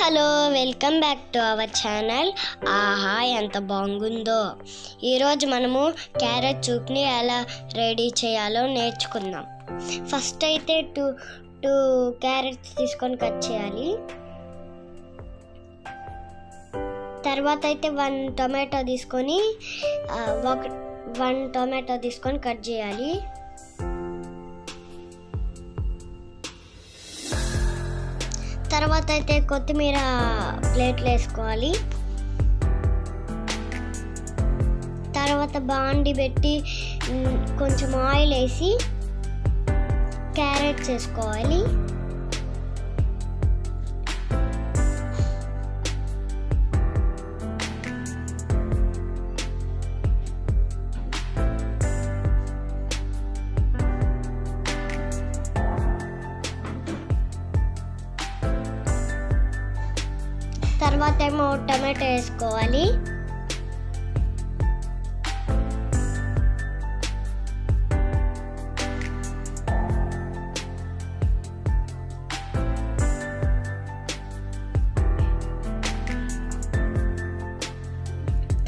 Hello welcome back to our channel. ఆహా ఎంత బాగుందో. ఈరోజు మనము క్యారెట్ సూప్ని ఎలా రెడీ చేయాలో నేర్చుకుందాం. ఫస్ట్ అయితే టూ క్యారెట్స్ తీసుకొని కట్ చేయాలి. తర్వాత అయితే 1 టొమాటో తీసుకొని కట్ చేయాలి. తర్వాత అయితే కొత్తిమీర ప్లేట్లో వేసుకోవాలి. తర్వాత బాండి పెట్టి కొంచెం ఆయిల్ వేసి క్యారెట్స్ వేసుకోవాలి. తర్వాత ఏమో టమాటో వేసుకోవాలి.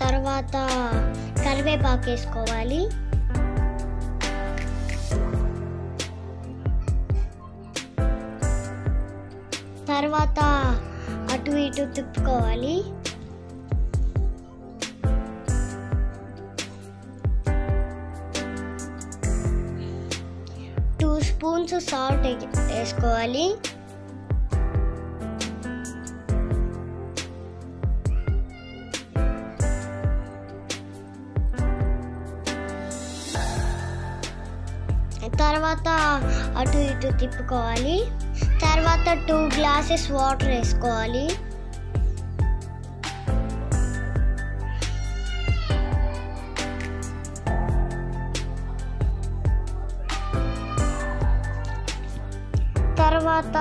తర్వాత కరివేపాకు వేసుకోవాలి. తర్వాత అటు ఇటు తిప్పుకోవాలి. టూ స్పూన్స్ సాల్ట్ వేసుకోవాలి. తర్వాత అటు ఇటు తిప్పుకోవాలి. తర్వాత 2 గ్లాసెస్ వాటర్ వేసుకోవాలి. తర్వాత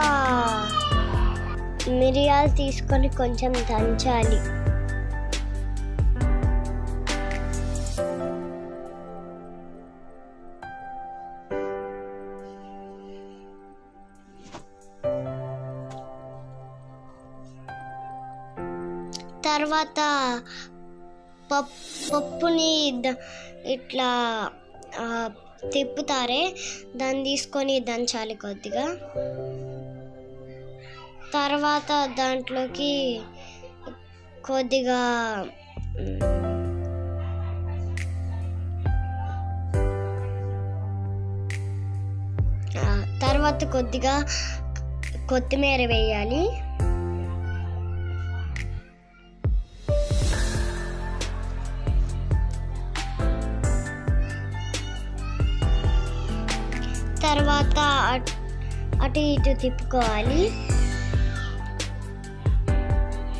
మిరియాలు తీసుకొని కొంచెం దంచాలి. తర్వాత పప్పుని ఇట్లా తిప్పుతారే దాన్ని తీసుకొని దంచాలి కొద్దిగా. తర్వాత దాంట్లోకి కొద్దిగా కొత్తిమీర వేయాలి. తర్వాత అటు ఇటు తిప్పుకోవాలి.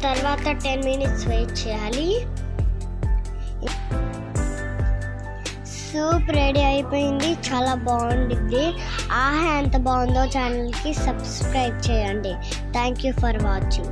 తర్వాత 10 మినిట్స్ వెయిట్ చేయాలి. సూప్ రెడీ అయిపోయింది. చాలా బాగుంటుంది. ఆహా ఎంత బాగుందో. ఛానల్కి సబ్స్క్రైబ్ చేయండి. Thank you for watching.